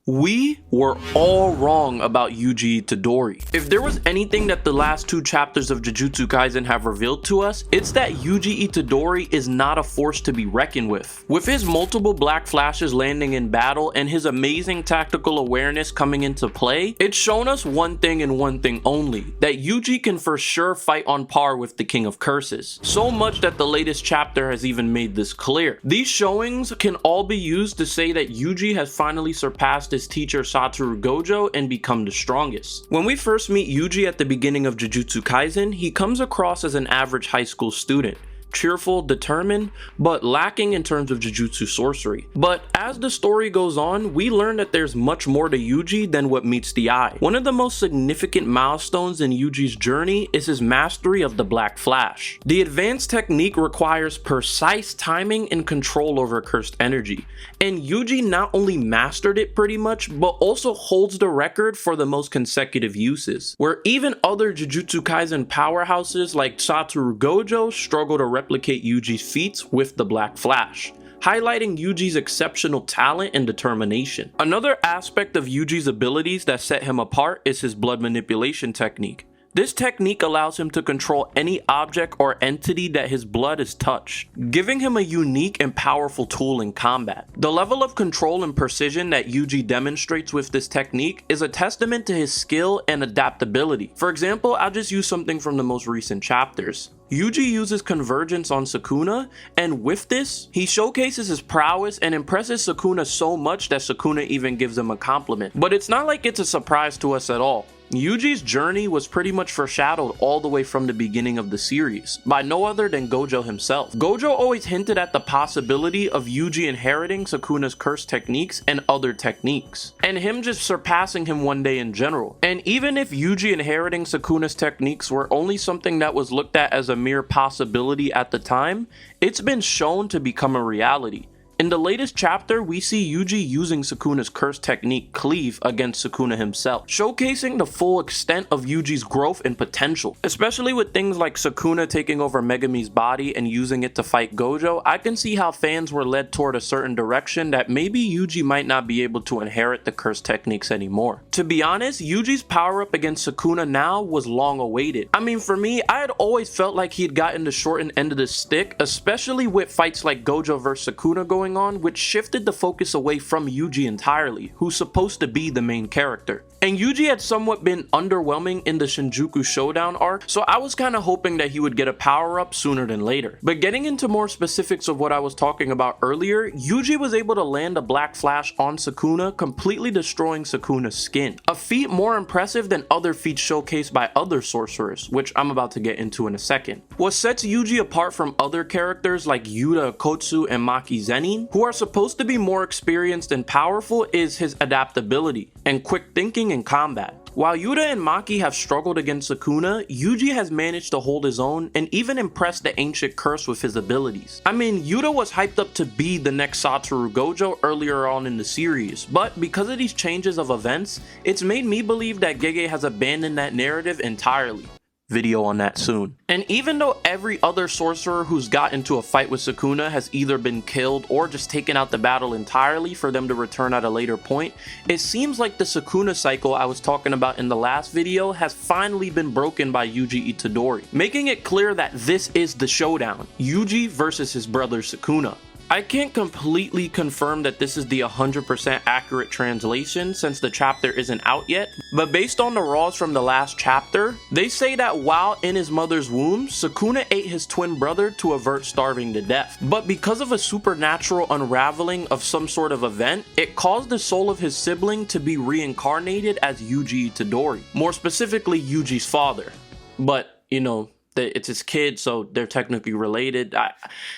We were all wrong about Yuji Itadori. If there was anything that the last two chapters of Jujutsu Kaisen have revealed to us, it's that Yuji Itadori is not a force to be reckoned with. With his multiple black flashes landing in battle and his amazing tactical awareness coming into play, it's shown us one thing and one thing only, that Yuji can for sure fight on par with the King of Curses. So much that the latest chapter has even made this clear. These showings can all be used to say that Yuji has finally surpassed his teacher Satoru Gojo and become the strongest. When we first meet Yuji at the beginning of Jujutsu Kaisen, he comes across as an average high school student. Cheerful, determined, but lacking in terms of Jujutsu sorcery. But as the story goes on, we learn that there's much more to Yuji than what meets the eye. One of the most significant milestones in Yuji's journey is his mastery of the Black Flash. The advanced technique requires precise timing and control over cursed energy, and Yuji not only mastered it pretty much, but also holds the record for the most consecutive uses, where even other Jujutsu Kaisen powerhouses like Satoru Gojo struggle to replicate Yuji's feats with the Black Flash, highlighting Yuji's exceptional talent and determination. Another aspect of Yuji's abilities that set him apart is his blood manipulation technique. This technique allows him to control any object or entity that his blood has touched, giving him a unique and powerful tool in combat. The level of control and precision that Yuji demonstrates with this technique is a testament to his skill and adaptability. For example, I'll just use something from the most recent chapters. Yuji uses convergence on Sukuna, and with this, he showcases his prowess and impresses Sukuna so much that Sukuna even gives him a compliment. But it's not like it's a surprise to us at all. Yuji's journey was pretty much foreshadowed all the way from the beginning of the series, by no other than Gojo himself. Gojo always hinted at the possibility of Yuji inheriting Sukuna's curse techniques and other techniques, and him just surpassing him one day in general. And even if Yuji inheriting Sukuna's techniques were only something that was looked at as a mere possibility at the time, it's been shown to become a reality. In the latest chapter, we see Yuji using Sukuna's curse technique Cleave against Sukuna himself, showcasing the full extent of Yuji's growth and potential. Especially with things like Sukuna taking over Megumi's body and using it to fight Gojo, I can see how fans were led toward a certain direction that maybe Yuji might not be able to inherit the curse techniques anymore. To be honest, Yuji's power up against Sukuna now was long awaited. I mean, for me, I had always felt like he had gotten the shortened end of the stick, especially with fights like Gojo vs Sukuna going on, which shifted the focus away from Yuji entirely, who's supposed to be the main character. And Yuji had somewhat been underwhelming in the Shinjuku showdown arc, so I was kind of hoping that he would get a power up sooner than later. But getting into more specifics of what I was talking about earlier, Yuji was able to land a Black Flash on Sukuna, completely destroying Sukuna's skin. A feat more impressive than other feats showcased by other sorcerers, which I'm about to get into in a second. What sets Yuji apart from other characters like Yuta Okkotsu and Maki Zenin, who are supposed to be more experienced and powerful, is his adaptability and quick thinking in combat. While Yuta and Maki have struggled against Sukuna, Yuji has managed to hold his own and even impress the ancient curse with his abilities. I mean, Yuta was hyped up to be the next Satoru Gojo earlier on in the series, but because of these changes of events, it's made me believe that Gege has abandoned that narrative entirely. Video on that soon. And even though every other sorcerer who's got into a fight with Sukuna has either been killed or just taken out the battle entirely for them to return at a later point, it seems like the Sukuna cycle I was talking about in the last video has finally been broken by Yuji Itadori, making it clear that this is the showdown, Yuji versus his brother Sukuna. I can't completely confirm that this is the 100% accurate translation since the chapter isn't out yet, but based on the raws from the last chapter, they say that while in his mother's womb, Sukuna ate his twin brother to avert starving to death. But because of a supernatural unraveling of some sort of event, it caused the soul of his sibling to be reincarnated as Yuji Itadori, more specifically Yuji's father. But, you know, it's his kid, so they're technically related.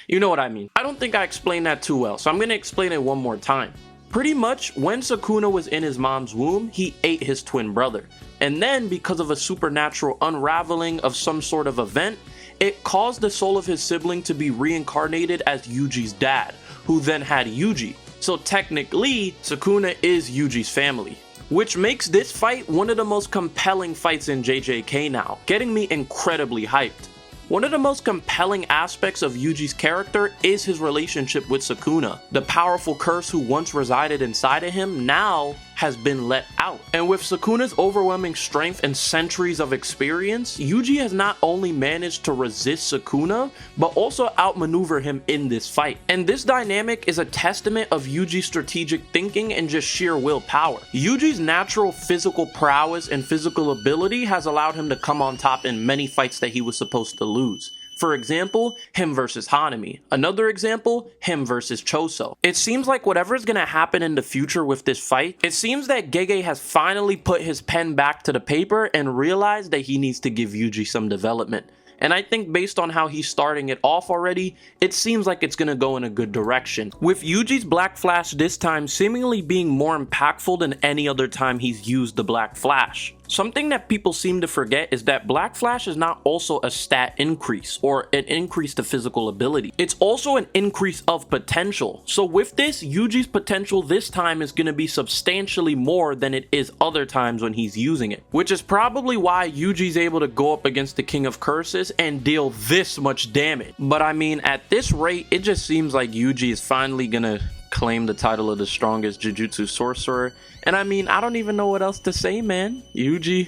You know what I mean. I don't think I explained that too well, so I'm going to explain it one more time. Pretty much, when Sukuna was in his mom's womb, he ate his twin brother. And then, because of a supernatural unraveling of some sort of event, it caused the soul of his sibling to be reincarnated as Yuji's dad, who then had Yuji. So technically, Sukuna is Yuji's family, which makes this fight one of the most compelling fights in JJK now, getting me incredibly hyped. One of the most compelling aspects of Yuji's character is his relationship with Sukuna. The powerful curse who once resided inside of him now has been let out. And with Sukuna's overwhelming strength and centuries of experience, Yuji has not only managed to resist Sukuna, but also outmaneuver him in this fight. And this dynamic is a testament of Yuji's strategic thinking and just sheer willpower. Yuji's natural physical prowess and physical ability has allowed him to come on top in many fights that he was supposed to lose. For example, him versus Hanami. Another example, him versus Choso. It seems like whatever is going to happen in the future with this fight, it seems that Gege has finally put his pen back to the paper and realized that he needs to give Yuji some development. And I think based on how he's starting it off already, it seems like it's gonna go in a good direction. With Yuji's Black Flash this time seemingly being more impactful than any other time he's used the Black Flash. Something that people seem to forget is that Black Flash is not also a stat increase or an increase to physical ability. It's also an increase of potential. So with this, Yuji's potential this time is going to be substantially more than it is other times when he's using it. Which is probably why Yuji's able to go up against the King of Curses and deal this much damage. But I mean, at this rate, it just seems like Yuji is finally going to claim the title of the strongest Jujutsu sorcerer. And I mean, I don't even know what else to say, man. Yuji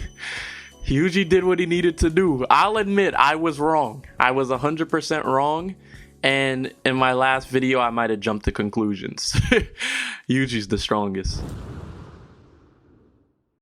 did what he needed to do. I'll admit I was wrong. I was 100% wrong. And in my last video, I might have jumped to conclusions. Yuji's the strongest.